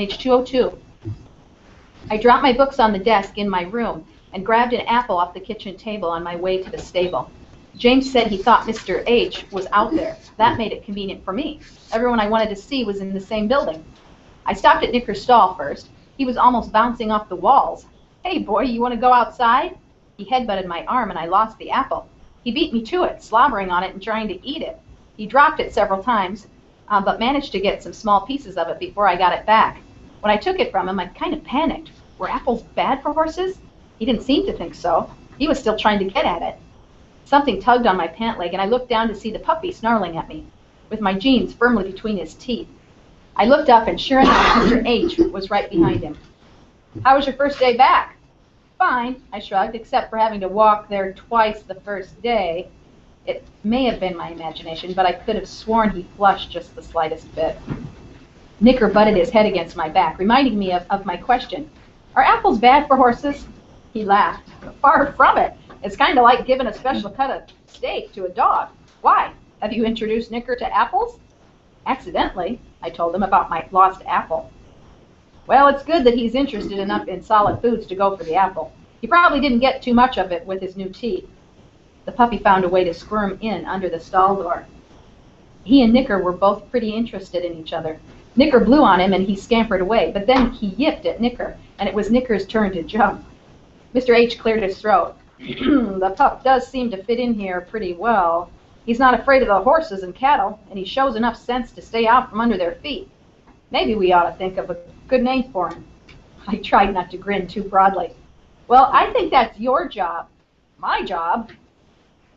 page 202. I dropped my books on the desk in my room and grabbed an apple off the kitchen table on my way to the stable. James said he thought Mr. H was out there. That made it convenient for me. Everyone I wanted to see was in the same building. I stopped at Nicker's stall first. He was almost bouncing off the walls. "Hey, boy, you want to go outside?" He headbutted my arm and I lost the apple. He beat me to it, slobbering on it and trying to eat it. He dropped it several times, but managed to get some small pieces of it before I got it back. When I took it from him, I kind of panicked. Were apples bad for horses? He didn't seem to think so. He was still trying to get at it. Something tugged on my pant leg, and I looked down to see the puppy snarling at me, with my jeans firmly between his teeth. I looked up, and sure enough, Mr. H was right behind him. "How was your first day back?" "Fine," I shrugged, "except for having to walk there twice the first day." It may have been my imagination, but I could have sworn he flushed just the slightest bit. Nicker butted his head against my back, reminding me of my question. "Are apples bad for horses?" He laughed. "Far from it. It's kind of like giving a special cut of steak to a dog. Why? Have you introduced Nicker to apples?" "Accidentally," I told him about my lost apple. "Well, it's good that he's interested enough in solid foods to go for the apple. He probably didn't get too much of it with his new teeth." The puppy found a way to squirm in under the stall door. He and Nicker were both pretty interested in each other. Nicker blew on him and he scampered away, but then he yipped at Nicker, and it was Nicker's turn to jump. Mr. H cleared his throat. "The pup does seem to fit in here pretty well. He's not afraid of the horses and cattle, and he shows enough sense to stay out from under their feet. Maybe we ought to think of a good name for him." I tried not to grin too broadly. "Well, I think that's your job." "My job?"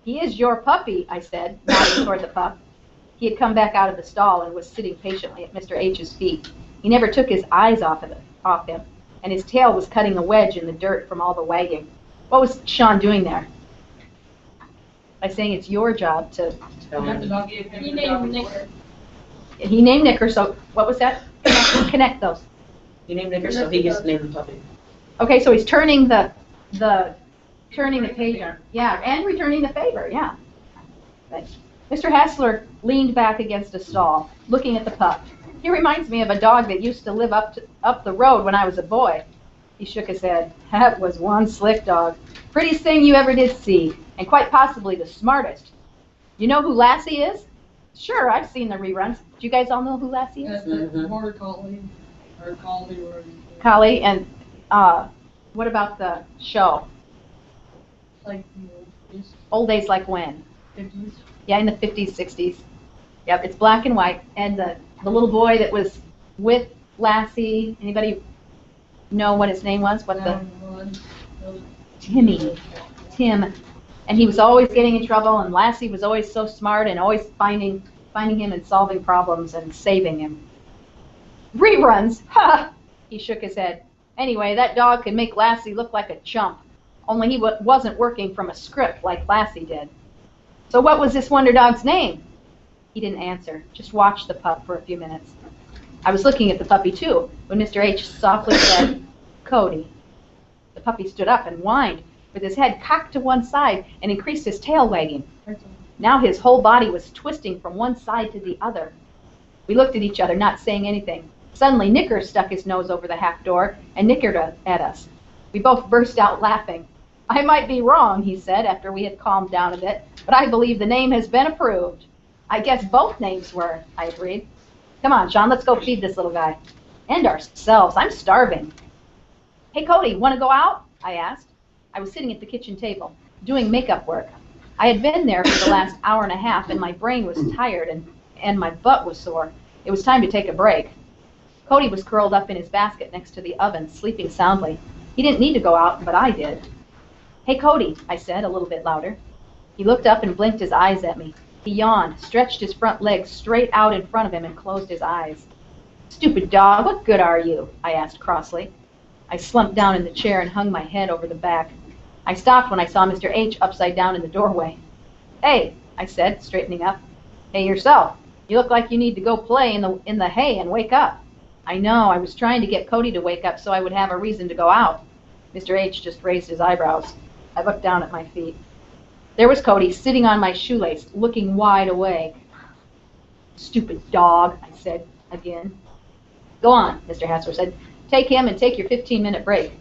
"He is your puppy," I said, nodding toward the pup. He had come back out of the stall and was sitting patiently at Mr. H's feet. He never took his eyes off him, and his tail was cutting a wedge in the dirt from all the wagging. What was Sean doing there? By saying it's your job to... He named Nicker. He named Nicker, so what was that? Connect those. He named Nicker, so he gets to name the puppy. Okay, so he's turning the page. Yeah, and returning the favor, yeah. But Mr. Hassler leaned back against a stall, looking at the pup. "He reminds me of a dog that used to live up the road when I was a boy." He shook his head. "That was one slick dog. Prettiest thing you ever did see, and quite possibly the smartest. You know who Lassie is?" "Sure, I've seen the reruns. Do you guys all know who Lassie is?" The border collie, or collie, or... Collie, and what about the show? Like the Old Days Like When? 50s. Yeah, in the 50s, 60s. Yep, it's black and white. And the little boy that was with Lassie, anybody know what his name was? Timmy. Tim. And he was always getting in trouble, and Lassie was always so smart and always finding him and solving problems and saving him. "Reruns! Ha!" He shook his head. "Anyway, that dog could make Lassie look like a chump, only he wasn't working from a script like Lassie did." "So what was this wonder dog's name?" He didn't answer, just watched the pup for a few minutes. I was looking at the puppy too, when Mr. H softly said, "Cody." The puppy stood up and whined, with his head cocked to one side and increased his tail wagging. Now his whole body was twisting from one side to the other. We looked at each other, not saying anything. Suddenly, Nicker stuck his nose over the half door and nickered at us. We both burst out laughing. "I might be wrong," he said, after we had calmed down a bit, "but I believe the name has been approved." "I guess both names were," I agreed. "Come on, Sean, let's go feed this little guy." "And ourselves. I'm starving." "Hey, Cody, want to go out?" I asked. I was sitting at the kitchen table, doing makeup work. I had been there for the last hour and a half, and my brain was tired and my butt was sore. It was time to take a break. Cody was curled up in his basket next to the oven, sleeping soundly. He didn't need to go out, but I did. "Hey, Cody," I said, a little bit louder. He looked up and blinked his eyes at me. He yawned, stretched his front legs straight out in front of him, and closed his eyes. "Stupid dog, what good are you?" I asked crossly. I slumped down in the chair and hung my head over the back. I stopped when I saw Mr. H upside down in the doorway. "Hey," I said, straightening up. "Hey yourself. You look like you need to go play in the hay and wake up." "I know. I was trying to get Cody to wake up so I would have a reason to go out." Mr. H just raised his eyebrows. I looked down at my feet. There was Cody sitting on my shoelace, looking wide awake. "Stupid dog," I said again. Go on, Mr. Hassler said. Take him and take your 15-minute break.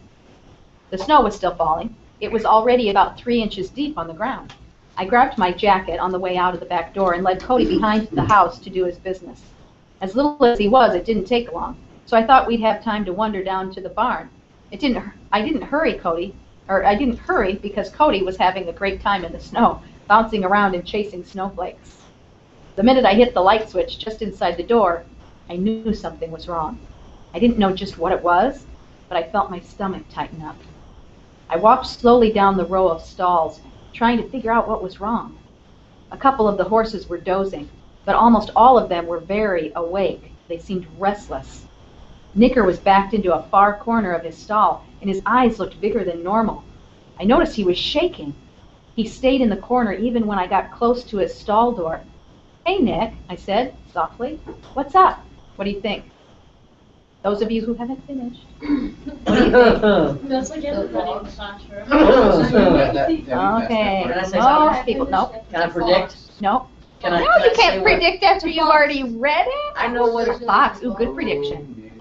The snow was still falling. It was already about 3 inches deep on the ground. I grabbed my jacket on the way out of the back door and led Cody behind the house to do his business. As little as he was, it didn't take long, so I thought we'd have time to wander down to the barn. I didn't hurry because Cody was having a great time in the snow, bouncing around and chasing snowflakes. The minute I hit the light switch just inside the door, I knew something was wrong. I didn't know just what it was, but I felt my stomach tighten up. I walked slowly down the row of stalls, trying to figure out what was wrong. A couple of the horses were dozing, but almost all of them were very awake. They seemed restless. Knicker was backed into a far corner of his stall, and his eyes looked bigger than normal. I noticed he was shaking. He stayed in the corner even when I got close to his stall door. Hey, Nick, I said softly. What's up? What do you think? Those of you who haven't finished. What do you think? That's like everybody in the classroom. Okay. Can I say Most something? people, nope. Can I predict? Nope. Can I, No, can you I say can't what- predict after you've already read it. I know what A fox. Ooh, good prediction.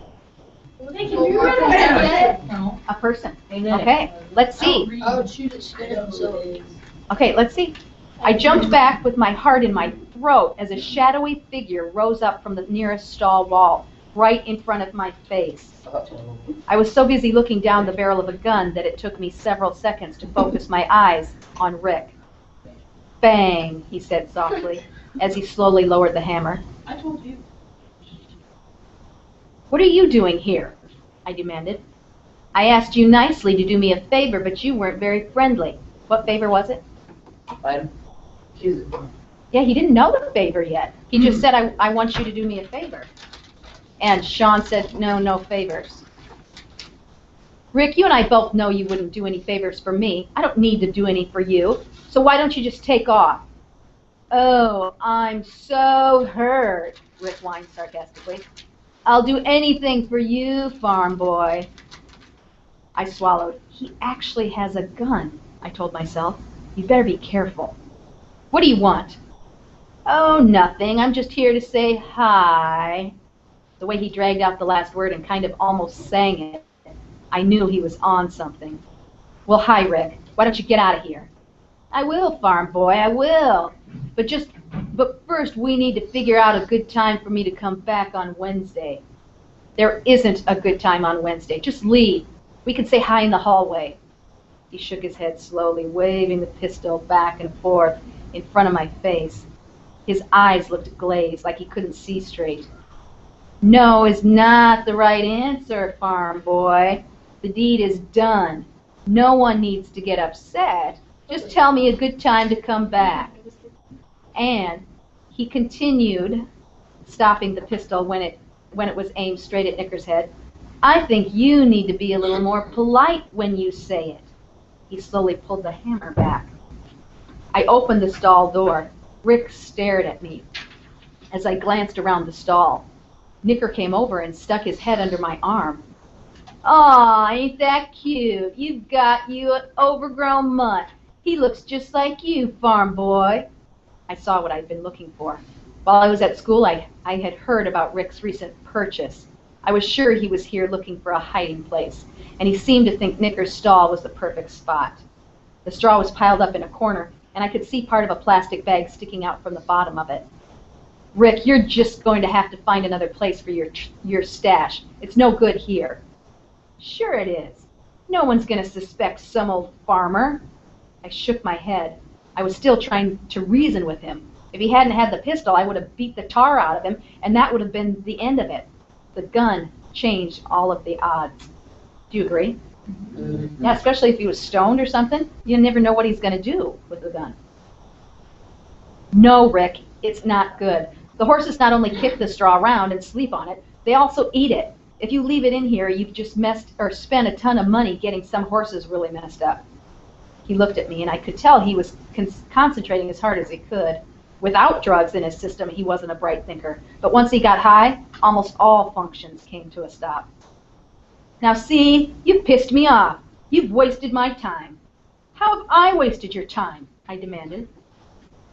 They can do it. No. A person. Hey, Nick. Okay, let's see. I would shoot it straight, so. Okay, let's see. I jumped back with my heart in my throat as a shadowy figure rose up from the nearest stall wall, right in front of my face. I was so busy looking down the barrel of a gun that it took me several seconds to focus my eyes on Rick. Bang, he said softly, as he slowly lowered the hammer. I told you. What are you doing here? I demanded. I asked you nicely to do me a favor, but you weren't very friendly. What favor was it? Fight him. Choose it. Yeah, he didn't know the favor yet. He just said, I want you to do me a favor. And Sean said, no favors. Rick, you and I both know you wouldn't do any favors for me. I don't need to do any for you. So why don't you just take off? Oh, I'm so hurt, Rick whined sarcastically. I'll do anything for you, farm boy. I swallowed. He actually has a gun, I told myself. You better be careful. What do you want? Oh, nothing. I'm just here to say hi. The way he dragged out the last word and kind of almost sang it, I knew he was on something. Well, hi, Rick. Why don't you get out of here? I will, farm boy, I will. But first we need to figure out a good time for me to come back on Wednesday. There isn't a good time on Wednesday. Just leave. We can say hi in the hallway. He shook his head slowly, waving the pistol back and forth in front of my face. His eyes looked glazed, like he couldn't see straight. No is not the right answer, farm boy. The deed is done. No one needs to get upset. Just tell me a good time to come back. And he continued, stopping the pistol when it was aimed straight at Knicker's head. I think you need to be a little more polite when you say it. He slowly pulled the hammer back. I opened the stall door. Rick stared at me as I glanced around the stall. Knicker came over and stuck his head under my arm. Aw, ain't that cute? You've got you an overgrown mutt. He looks just like you, farm boy. I saw what I'd been looking for. While I was at school, I had heard about Rick's recent purchase. I was sure he was here looking for a hiding place, and he seemed to think Knicker's stall was the perfect spot. The straw was piled up in a corner, and I could see part of a plastic bag sticking out from the bottom of it. Rick, you're just going to have to find another place for your stash. It's no good here. Sure it is. No one's going to suspect some old farmer. I shook my head. I was still trying to reason with him. If he hadn't had the pistol, I would have beat the tar out of him, and that would have been the end of it. The gun changed all of the odds. Do you agree? Mm-hmm. Yeah, especially if he was stoned or something. You never know what he's going to do with the gun. No, Rick, it's not good. The horses not only kick the straw around and sleep on it, they also eat it. If you leave it in here, you've just spent a ton of money getting some horses really messed up. He looked at me, and I could tell he was concentrating as hard as he could. Without drugs in his system, he wasn't a bright thinker. But once he got high, almost all functions came to a stop. Now see, you've pissed me off. You've wasted my time. How have I wasted your time? I demanded.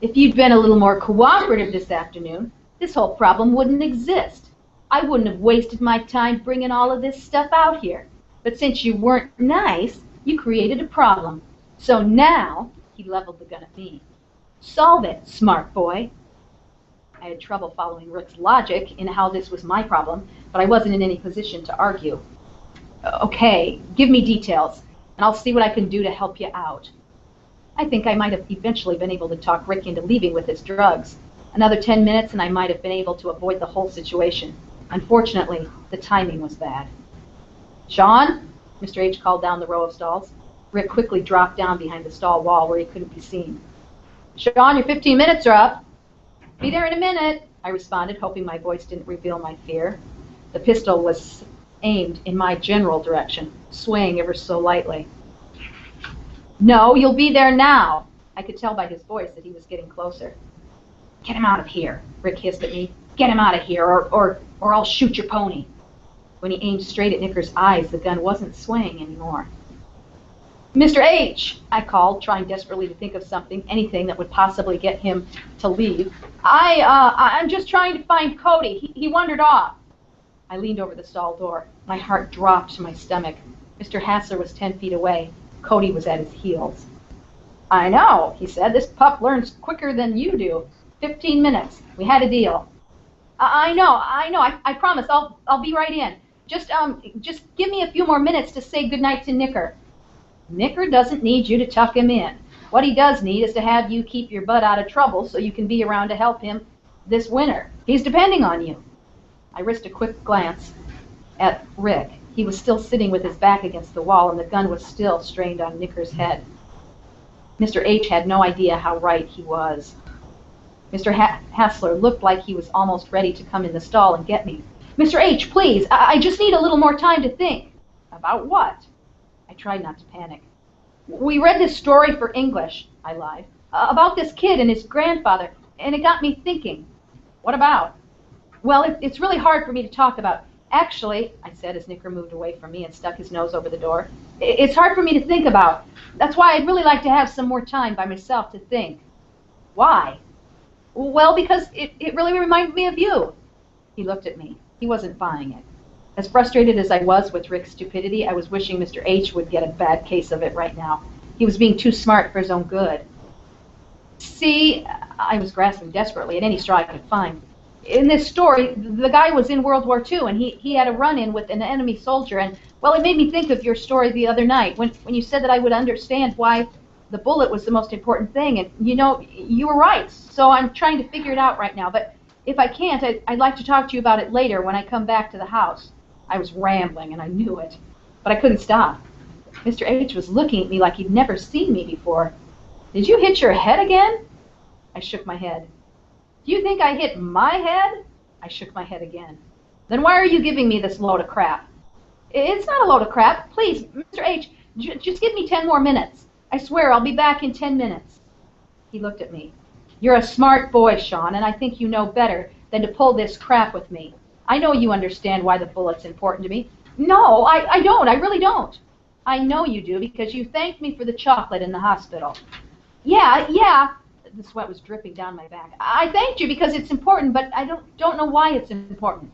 If you'd been a little more cooperative this afternoon, this whole problem wouldn't exist. I wouldn't have wasted my time bringing all of this stuff out here. But since you weren't nice, you created a problem. So now, he leveled the gun at me. Solve it, smart boy. I had trouble following Rick's logic in how this was my problem, but I wasn't in any position to argue. Okay, give me details, and I'll see what I can do to help you out. I think I might have eventually been able to talk Rick into leaving with his drugs. Another 10 minutes and I might have been able to avoid the whole situation. Unfortunately, the timing was bad. Sean? Mr. H called down the row of stalls. Rick quickly dropped down behind the stall wall where he couldn't be seen. Sean, your 15 minutes are up. Be there in a minute, I responded, hoping my voice didn't reveal my fear. The pistol was aimed in my general direction, swaying ever so lightly. No, you'll be there now. I could tell by his voice that he was getting closer. Get him out of here, Rick hissed at me. Get him out of here, or I'll shoot your pony. When he aimed straight at Nicker's eyes, the gun wasn't swaying anymore. Mr. H, I called, trying desperately to think of something, anything that would possibly get him to leave. I'm just trying to find Cody. He wandered off. I leaned over the stall door. My heart dropped to my stomach. Mr. Hassler was 10 feet away. Cody was at his heels. I know, he said. This pup learns quicker than you do. 15 minutes. We had a deal. I know. I promise. I'll be right in. Just give me a few more minutes to say goodnight to Nicker. Nicker doesn't need you to tuck him in. What he does need is to have you keep your butt out of trouble so you can be around to help him this winter. He's depending on you. I risked a quick glance at Rick. He was still sitting with his back against the wall, and the gun was still strained on Nicker's head. Mr. H had no idea how right he was. Mr. Hassler looked like he was almost ready to come in the stall and get me. Mr. H, please, I just need a little more time to think. About what? I tried not to panic. We read this story for English, I lied, about this kid and his grandfather, and it got me thinking. What about? Well, it's really hard for me to talk about. Actually, I said as Nicker moved away from me and stuck his nose over the door, it's hard for me to think about. That's why I'd really like to have some more time by myself to think. Why? Well, because it really reminded me of you. He looked at me. He wasn't buying it. As frustrated as I was with Rick's stupidity, I was wishing Mr. H would get a bad case of it right now. He was being too smart for his own good. See, I was grasping desperately at any straw I could find. In this story, the guy was in World War II, and he had a run-in with an enemy soldier, and, well, it made me think of your story the other night, when you said that I would understand why the bullet was the most important thing, and, you know, you were right, so I'm trying to figure it out right now, but if I can't, I'd like to talk to you about it later when I come back to the house. I was rambling, and I knew it, but I couldn't stop. Mr. H was looking at me like he'd never seen me before. Did you hit your head again? I shook my head. Do you think I hit my head? I shook my head again. Then why are you giving me this load of crap? It's not a load of crap. Please, Mr. H, just give me 10 more minutes. I swear I'll be back in 10 minutes. He looked at me. You're a smart boy, Sean, and I think you know better than to pull this crap with me. I know you understand why the bullet's important to me. No, I don't. I really don't. I know you do because you thanked me for the chocolate in the hospital. Yeah. The sweat was dripping down my back. I thanked you because it's important, but I don't know why it's important.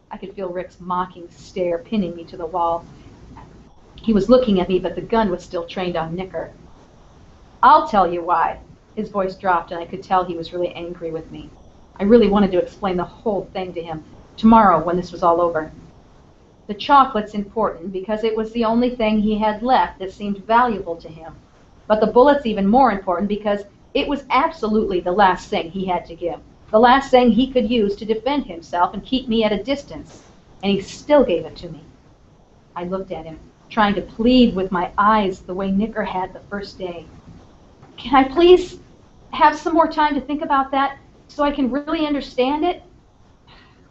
I could feel Rick's mocking stare pinning me to the wall. He was looking at me, but the gun was still trained on Nicker. I'll tell you why. His voice dropped, and I could tell he was really angry with me. I really wanted to explain the whole thing to him tomorrow when this was all over. The chocolate's important because it was the only thing he had left that seemed valuable to him. But the bullet's even more important because it was absolutely the last thing he had to give, the last thing he could use to defend himself and keep me at a distance, and he still gave it to me. I looked at him, trying to plead with my eyes the way Nicker had the first day. Can I please have some more time to think about that so I can really understand it?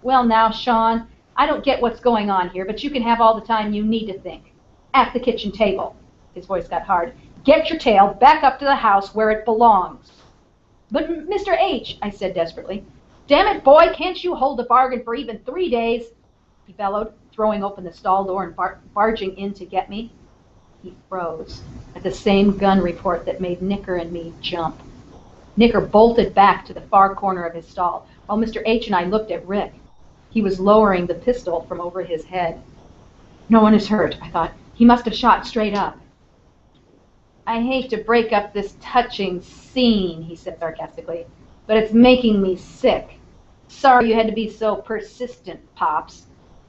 Well now, Sean, I don't get what's going on here, but you can have all the time you need to think. At the kitchen table. His voice got hard. Get your tail back up to the house where it belongs. But Mr. H, I said desperately. Damn it, boy, can't you hold a bargain for even 3 days? He bellowed, throwing open the stall door and barging in to get me. He froze at the same gun report that made Nicker and me jump. Nicker bolted back to the far corner of his stall, while Mr. H and I looked at Rick. He was lowering the pistol from over his head. No one is hurt, I thought. He must have shot straight up. I hate to break up this touching scene, he said sarcastically, but it's making me sick. Sorry you had to be so persistent, Pops.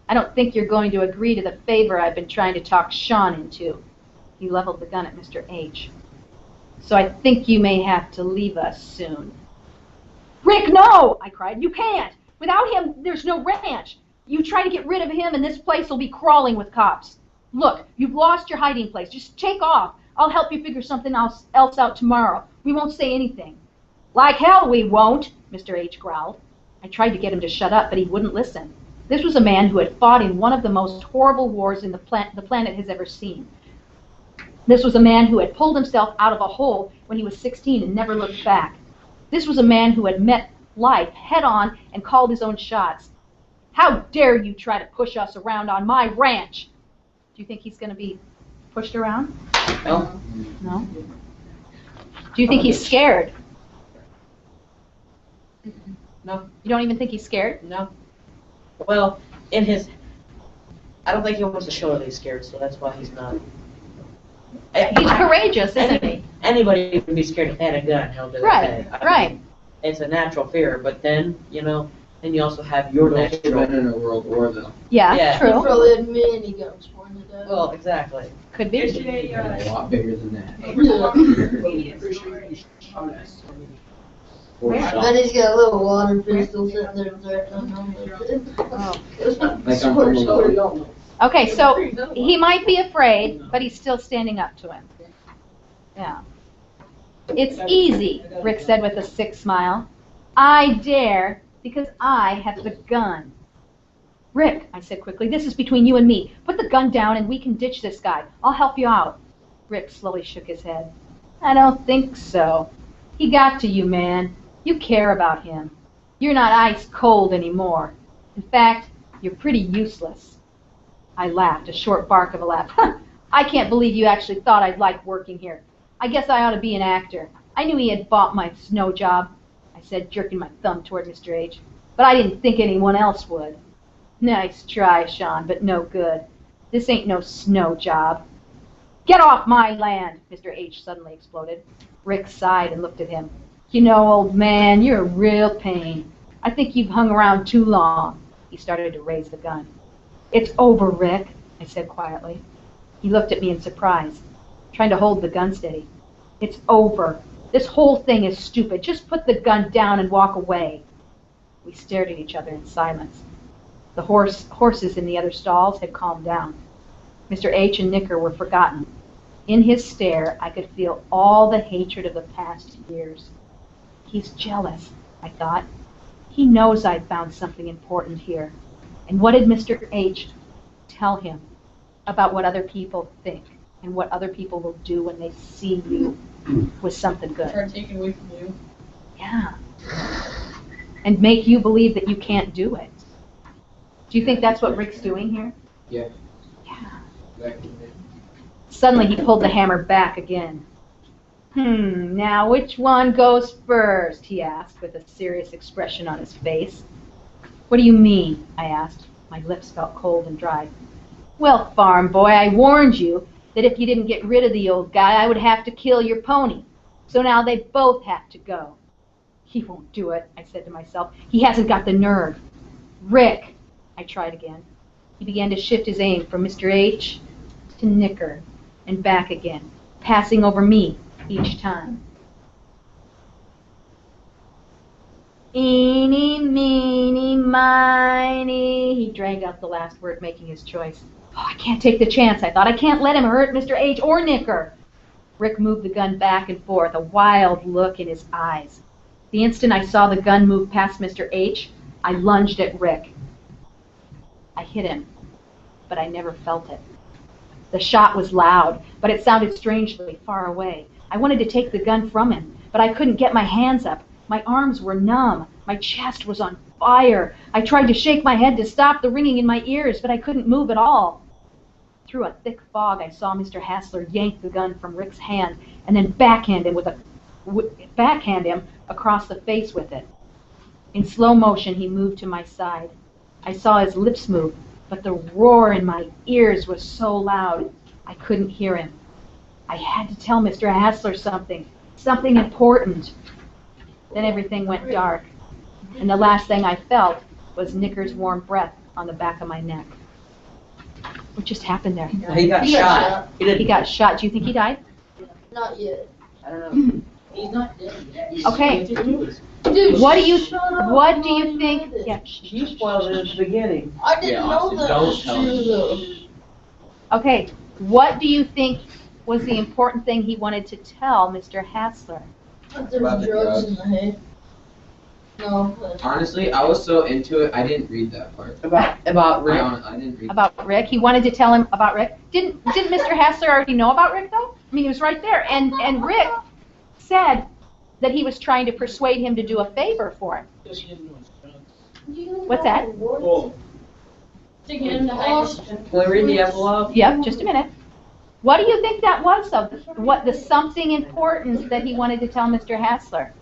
I don't think you're going to agree to the favor I've been trying to talk Sean into. He leveled the gun at Mr. H. So I think you may have to leave us soon. Rick, no! I cried. You can't! Without him, there's no ranch. You try to get rid of him and this place will be crawling with cops. Look, you've lost your hiding place. Just take off. I'll help you figure something else out tomorrow. We won't say anything. Like hell we won't, Mr. H growled. I tried to get him to shut up, but he wouldn't listen. This was a man who had fought in one of the most horrible wars the planet has ever seen. This was a man who had pulled himself out of a hole when he was 16 and never looked back. This was a man who had met life head-on and called his own shots. How dare you try to push us around on my ranch? Do you think he's going to be pushed around? No. No? Do you think he's scared? No. You don't even think he's scared? No. Well, I don't think he wants to show that he's scared, so that's why he's not. He's courageous, isn't he? Anybody would be scared if they had a gun held to their head. Right. It's a natural fear, but then, then you also have your We've also natural. been in a world war, though. Yeah, Yeah. He true. probably had many guns for him to die. Well, exactly. Could be. And a lot bigger than that. Four But shots. he's got a little water pistol sitting there threatening him. Oh. Like I'm from Louisville. Okay, so he might be afraid, but he's still standing up to him. Yeah. It's easy, Rick said with a sick smile. I dare because I have the gun. Rick, I said quickly, this is between you and me. Put the gun down and we can ditch this guy. I'll help you out. Rick slowly shook his head. I don't think so. He got to you, man. You care about him. You're not ice cold anymore. In fact, you're pretty useless. I laughed, a short bark of a laugh. I can't believe you actually thought I'd like working here. I guess I ought to be an actor. I knew he had bought my snow job, I said, jerking my thumb toward Mr. H. But I didn't think anyone else would. Nice try, Sean, but no good. This ain't no snow job. Get off my land, Mr. H suddenly exploded. Rick sighed and looked at him. You know, old man, you're a real pain. I think you've hung around too long. He started to raise the gun. It's over, Rick, I said quietly. He looked at me in surprise, trying to hold the gun steady. It's over. This whole thing is stupid. Just put the gun down and walk away. We stared at each other in silence. The horses in the other stalls had calmed down. Mr. H and Nicker were forgotten. In his stare, I could feel all the hatred of the past years. He's jealous, I thought. He knows I'd found something important here. And what did Mr. H tell him about what other people think and what other people will do when they see you with something good? Try to take it away from you. Yeah. And make you believe that you can't do it. Do you think that's what Rick's doing here? Yeah. Yeah. Suddenly he pulled the hammer back again. Now which one goes first? He asked with a serious expression on his face. What do you mean? I asked. My lips felt cold and dry. Well, farm boy, I warned you that if you didn't get rid of the old guy, I would have to kill your pony. So now they both have to go. He won't do it, I said to myself. He hasn't got the nerve. Rick, I tried again. He began to shift his aim from Mr. H to Nicker and back again, passing over me each time. Eeny, meeny, miny. He dragged out the last word, making his choice. Oh, I can't take the chance, I thought. I can't let him hurt Mr. H or Nicker. Rick moved the gun back and forth, a wild look in his eyes. The instant I saw the gun move past Mr. H, I lunged at Rick. I hit him, but I never felt it. The shot was loud, but it sounded strangely far away. I wanted to take the gun from him, but I couldn't get my hands up. My arms were numb. My chest was on fire. I tried to shake my head to stop the ringing in my ears, but I couldn't move at all. Through a thick fog, I saw Mr. Hassler yank the gun from Rick's hand and then backhand him across the face with it. In slow motion, he moved to my side. I saw his lips move, but the roar in my ears was so loud I couldn't hear him. I had to tell Mr. Hassler something important. Then everything went dark, and the last thing I felt was Nicker's warm breath on the back of my neck. What just happened there? He got He got shot. shot. He didn't. He got shot. Do you think he died? Not yet. I don't know. He's not dead yet. Okay. Dude, What do you shut up. What do you think? Yeah. You spoiled it at the beginning. I didn't Yeah, know Austin, that don't was tell true me. though. Okay. What do you think was the important thing he wanted to tell Mr. Hassler? That there About were the drugs drugs. in the hay. No. But Honestly, I was so into it, I didn't read that part. About Rick. I didn't read About Rick. He wanted to tell him about Rick. Didn't Mr. Hassler already know about Rick though? I mean, he was right there. And Rick said that he was trying to persuade him to do a favor for him. What's that? Oh. To get him to hide his Can we read the epilogue? Yep, just a minute. What do you think that was though? What the something important that he wanted to tell Mr. Hassler?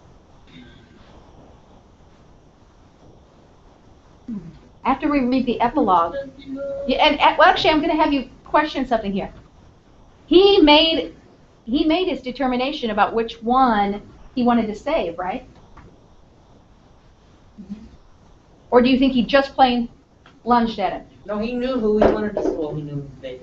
After we read the epilogue, yeah, and well, actually, I'm going to have you question something here. He made his determination about which one he wanted to save, right? Or do you think he just plain lunged at him? No, he knew who he wanted to. Well, he knew they.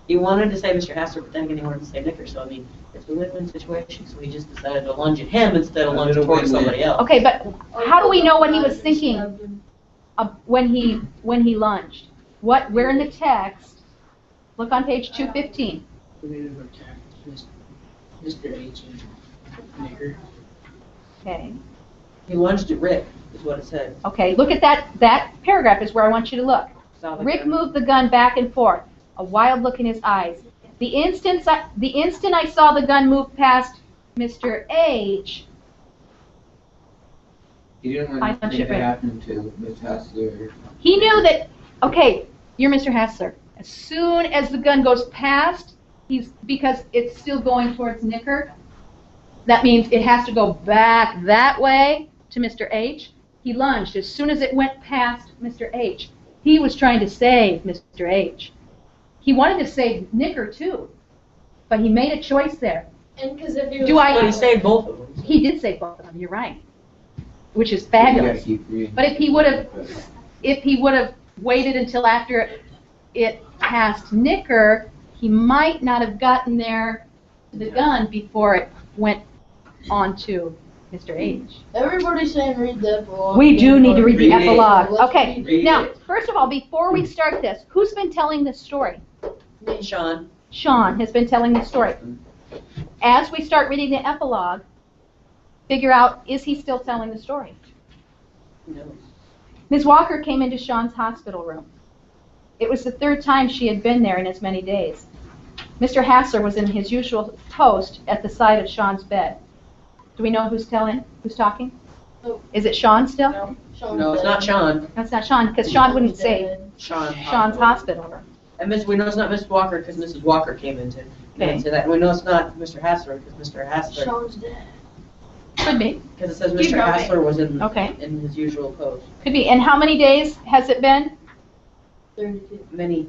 He wanted to save Mr. Hassler, but then again, he wanted to save Nicker. So I mean, it's a win-win situation. So he just decided to lunge at him instead of lunging towards somebody else. Okay, but how do we know what he was thinking when he lunged? Where in the text? Look on page 215. Mr. H and Nicker. Okay. He lunged at Rick, is what it said. Okay, look at that paragraph is where I want you to look. Saw the Rick guy. moved the gun back and forth, a wild look in his eyes. The instant I saw the gun move past Mr. H, He didn't I want punch anything it to right. happen to Miss Hassler. he knew that, okay, you're Mr. Hassler. As soon as the gun goes past, because it's still going towards Nicker, that means it has to go back that way to Mr. H. He lunged. As soon as it went past Mr. H, he was trying to save Mr. H. He wanted to save Nicker too, but he made a choice there. And because if he was, But he saved both of them. He did save both of them, you're right, which is You gotta fabulous. keep reading. But if he would have waited until after it passed Nicker, he might not have gotten there to the gun before it went on to Mr. H. Everybody's saying read the epilogue. We do need to read the Read it. epilogue. Let's Okay, read Read now, it. first of all, before we start this, who's been telling this story? Sean. Sean has been telling this story. As we start reading the epilogue, figure out, is he still telling the story? No. Ms. Walker came into Sean's hospital room. It was the third time she had been there in as many days. Mr. Hassler was in his usual post at the side of Sean's bed. Do we know who's talking? No. Is it Sean still? No, Sean's No, it's dead. not Sean. That's not Sean, because Sean wouldn't say Dead. Sean's hospital room. And we know it's not Miss Walker because Mrs. Walker came into. Okay. Into that. And we know it's not Mr. Hassler because Mr. Hassler. Sean's dead. Could be, Because it says Keep Mr. going. Hassler was in Okay. in his usual post. could be. And how many days has it been? 32. Many.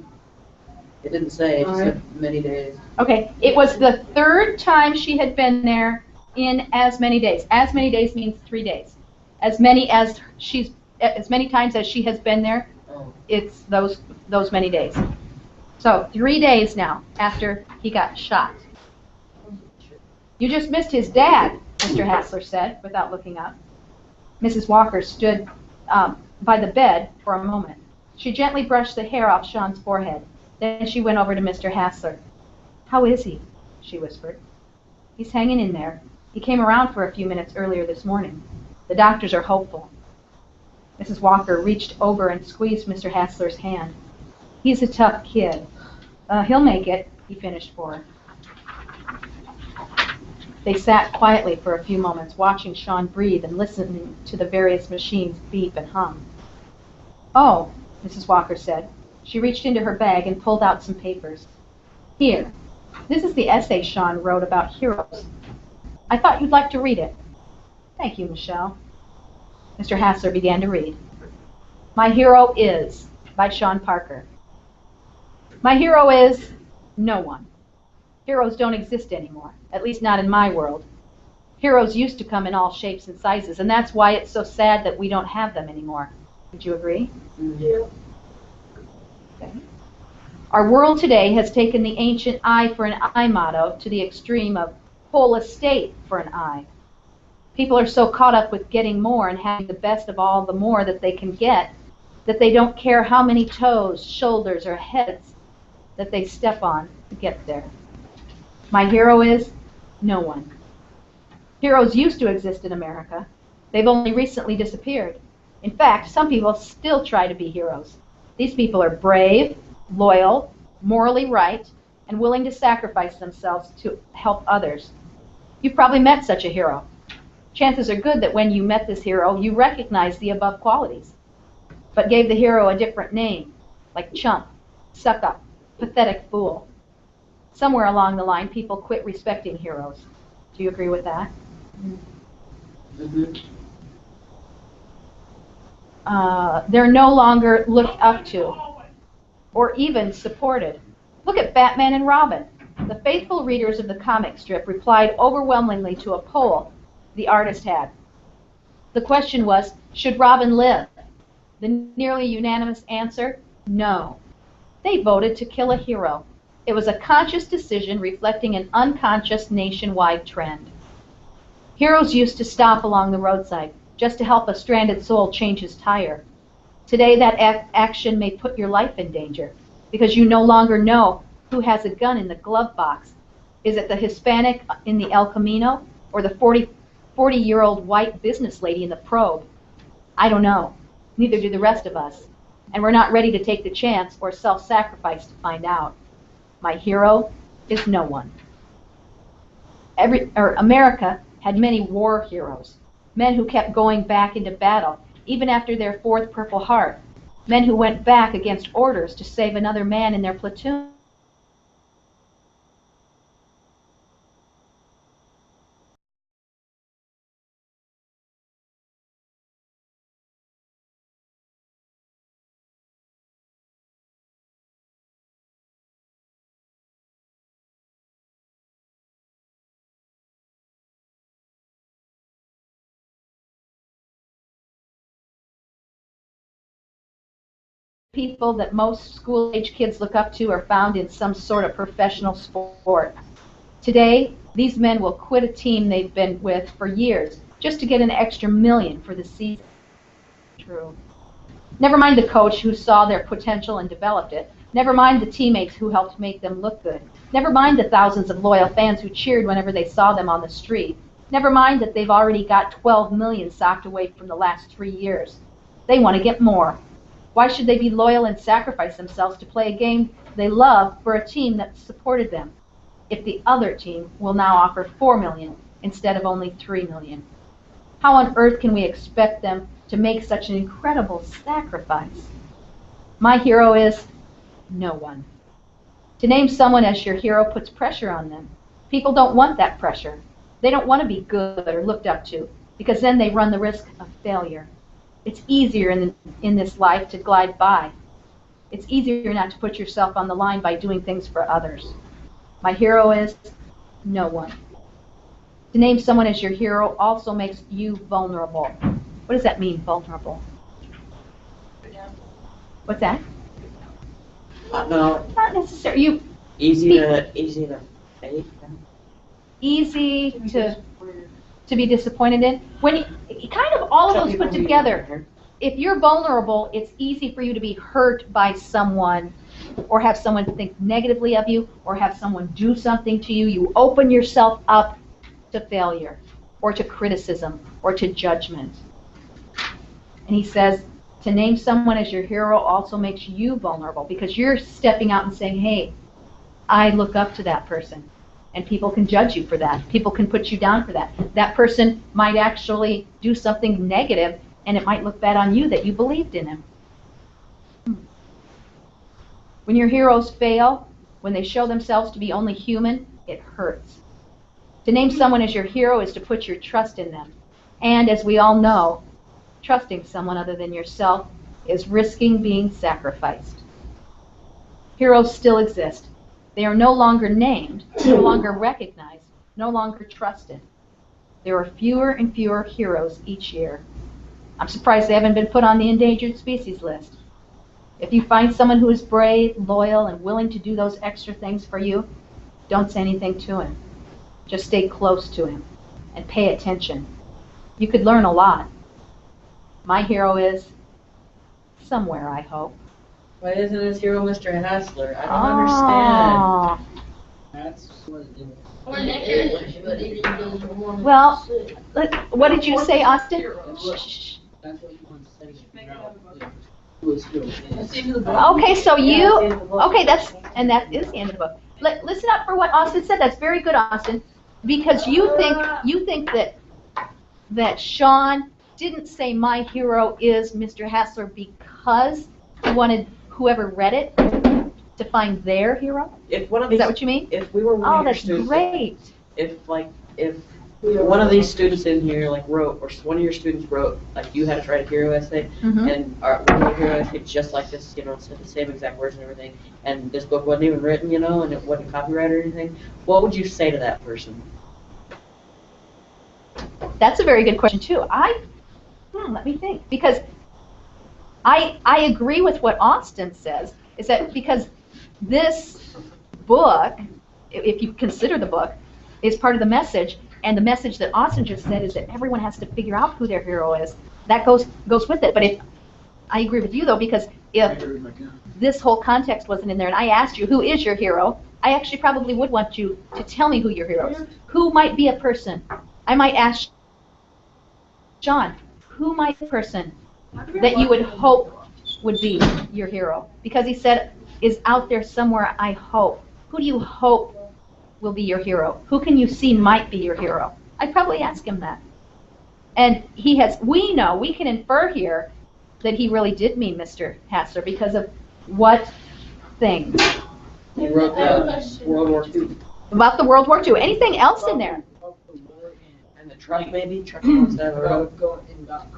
It didn't say. It just said many days. Okay, it was the third time she had been there in as many days. As many days means 3 days. As many times as she has been there, Oh. it's those many days. So 3 days now after he got shot. You just missed his dad, Mr. Hassler said, without looking up. Mrs. Walker stood by the bed for a moment. She gently brushed the hair off Sean's forehead. Then she went over to Mr. Hassler. "How is he?" she whispered. "He's hanging in there. He came around for a few minutes earlier this morning. The doctors are hopeful." Mrs. Walker reached over and squeezed Mr. Hassler's hand. "He's a tough kid. He'll make it," he finished for her. They sat quietly for a few moments, watching Sean breathe and listening to the various machines beep and hum. "Oh," Mrs. Walker said. She reached into her bag and pulled out some papers. "Here, this is the essay Sean wrote about heroes. I thought you'd like to read it." "Thank you, Michelle." Mr. Hassler began to read. My Hero Is by Sean Parker. My hero is no one. Heroes don't exist anymore, at least not in my world. Heroes used to come in all shapes and sizes, and that's why it's so sad that we don't have them anymore. Would you agree? Yeah. Okay. Our world today has taken the ancient eye for an eye motto to the extreme of whole estate for an eye. People are so caught up with getting more and having the best of all the more that they can get that they don't care how many toes, shoulders, or heads that they step on to get there. My hero is no one. Heroes used to exist in America. They've only recently disappeared. In fact, some people still try to be heroes. These people are brave, loyal, morally right, and willing to sacrifice themselves to help others. You've probably met such a hero. Chances are good that when you met this hero, you recognized the above qualities, but gave the hero a different name, like chump, suck-up, pathetic fool. Somewhere along the line, people quit respecting heroes. Do you agree with that? Mm-hmm. They're no longer looked up to or even supported. Look at Batman and Robin. The faithful readers of the comic strip replied overwhelmingly to a poll the artist had. The question was, should Robin live? The nearly unanimous answer, no. They voted to kill a hero. It was a conscious decision reflecting an unconscious nationwide trend. Heroes used to stop along the roadside just to help a stranded soul change his tire. Today that action may put your life in danger because you no longer know who has a gun in the glove box. Is it the Hispanic in the El Camino or the 40-year-old white business lady in the Probe? I don't know. Neither do the rest of us. And we're not ready to take the chance or self-sacrifice to find out. My hero is no one. America had many war heroes, men who kept going back into battle, even after their fourth Purple Heart, men who went back against orders to save another man in their platoon. People that most school-age kids look up to are found in some sort of professional sport. Today, these men will quit a team they've been with for years just to get an extra million for the season. True. Never mind the coach who saw their potential and developed it. Never mind the teammates who helped make them look good. Never mind the thousands of loyal fans who cheered whenever they saw them on the street. Never mind that they've already got 12 million socked away from the last 3 years. They want to get more. Why should they be loyal and sacrifice themselves to play a game they love for a team that supported them, if the other team will now offer 4 million instead of only 3 million? How on earth can we expect them to make such an incredible sacrifice? My hero is no one. To name someone as your hero puts pressure on them. People don't want that pressure. They don't want to be good or looked up to, because then they run the risk of failure. It's easier in this life to glide by. It's easier not to put yourself on the line by doing things for others. My hero is no one. To name someone as your hero also makes you vulnerable. What does that mean, vulnerable? What's that? No, Not necessarily. easy to fake. Easy to be disappointed in. When kind of all of those put together, if you're vulnerable, it's easy for you to be hurt by someone or have someone think negatively of you or have someone do something to you. You open yourself up to failure or to criticism or to judgment. And he says, to name someone as your hero also makes you vulnerable because you're stepping out and saying, hey, I look up to that person. And people can judge you for that. People can put you down for that. That person might actually do something negative, and it might look bad on you that you believed in him. When your heroes fail, when they show themselves to be only human, it hurts. To name someone as your hero is to put your trust in them. And as we all know, trusting someone other than yourself is risking being sacrificed. Heroes still exist. They are no longer named, no longer recognized, no longer trusted. There are fewer and fewer heroes each year. I'm surprised they haven't been put on the endangered species list. If you find someone who is brave, loyal, and willing to do those extra things for you, don't say anything to him. Just stay close to him and pay attention. You could learn a lot. My hero is somewhere, I hope. Why isn't his hero Mr. Hassler? I don't understand. That's what it is. Or Nicker. Well, what did you say, Austin? Shh. That's what you want to say. Figure out who his hero is. Okay, so you, okay, that is the end of the book. Listen up for what Austin said. That's very good, Austin, because you think that Sean didn't say my hero is Mr. Hassler because he wanted whoever read it to find their hero. If one of Is these, that what you mean? if we were one Oh, of your that's students, great. if one of these students in here wrote, or one of your students wrote, you had to write a hero essay, Mhm. and wrote a hero essay just like this, said the same exact words and everything, and this book wasn't even written, and it wasn't copyrighted or anything, what would you say to that person? That's a very good question too. Let me think, because I agree with what Austin says. Is that because this book, if you consider the book, is part of the message, and the message that Austin just said is that everyone has to figure out who their hero is. That goes with it. But I agree with you though, because if this whole context wasn't in there, and I asked you who is your hero, I actually probably would want you to tell me who your hero is. Who might be a person? I might ask John, who might be a person that you would hope would be your hero? Because he said, is out there somewhere, I hope. Who do you hope will be your hero? Who can you see might be your hero? I'd probably ask him that. And we can infer here that he really did mean Mr. Hassler because of what things? He wrote World War II. About the World War II. Anything else in there? And the truck, maybe? Truck was that About going back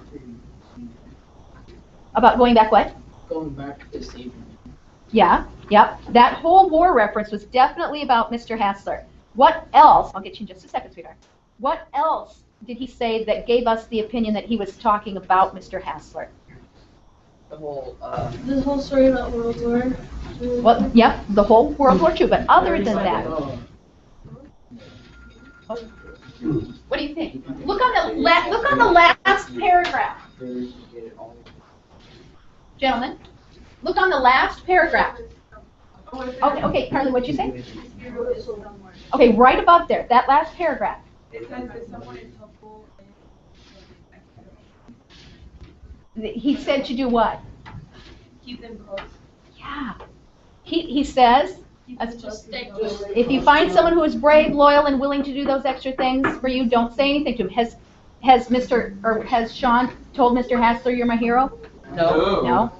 for About going back what? going back to save him. Yeah, yep. That whole war reference was definitely about Mr. Hassler. What else? I'll get you in just a second, sweetheart. What else did he say that gave us the opinion that he was talking about Mr. Hassler? the whole, This whole story about World War. Well, yep, the whole World War II. But other than that, what do you think? Look on the last paragraph, gentlemen. Look on the last paragraph. Okay, Carly, what'd you say? Okay, right above there, that last paragraph. He said to do what? Keep them close. Yeah. He says, Just stay close. if you find someone who is brave, loyal, and willing to do those extra things for you, don't say anything to him. Has Sean told Mr. Hassler you're my hero? no. No.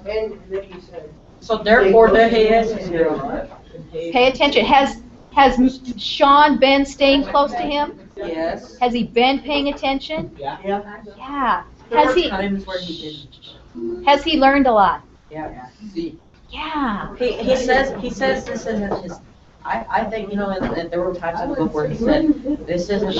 So therefore, there he is, his hero. Pay attention. Has Sean been staying close to him? Yes. Has he been paying attention? Yeah. Yeah. There Has were he times where he didn't. has he learned a lot? Yeah. Yeah. He says this isn't his. I think, and there were times in the book where he said, this isn't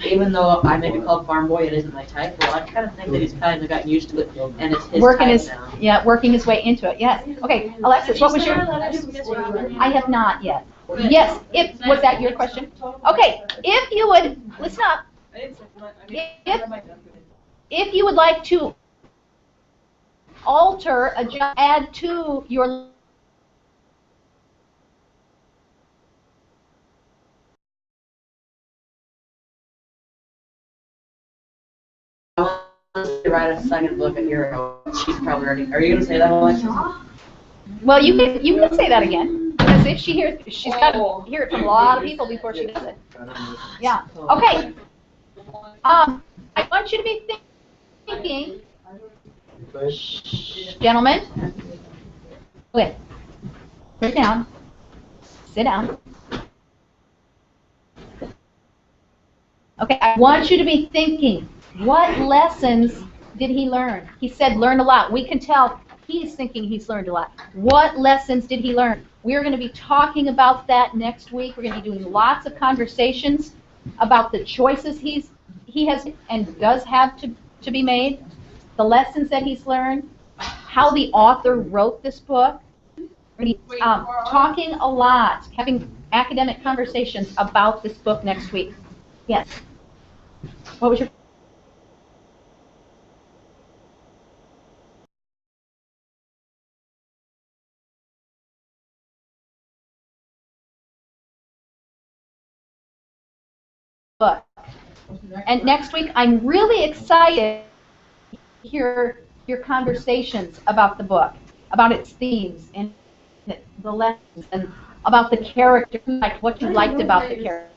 even though I may be called farm boy, it isn't my type. Well, I kind of think that he's kind of gotten used to it, and it's his type now. Working his way into it. Yes. Okay, Alexis, what was your? I have not yet. Yes. Was that your question? Okay. If you would listen up. If you would like to alter, adjust, add to your I want to write a second book at Hero. She's probably already. Are you going to say that, Alexis? well, you can say that again because if she's got to hear it from a lot of people before she does it. Yeah. Okay. I want you to be thinking, gentlemen. Okay. Sit down. Sit down. Okay. I want you to be thinking. What lessons did he learn? He said learn a lot. We can tell he's thinking he's learned a lot. What lessons did he learn? We're going to be talking about that next week. We're going to be doing lots of conversations about the choices he has and does have to be made, the lessons that he's learned, how the author wrote this book. We're going to be talking a lot, having academic conversations about this book next week. Yes. What was your book? And next week, I'm really excited to hear your conversations about the book, about its themes and the lessons, and about the character, like what you liked about the character.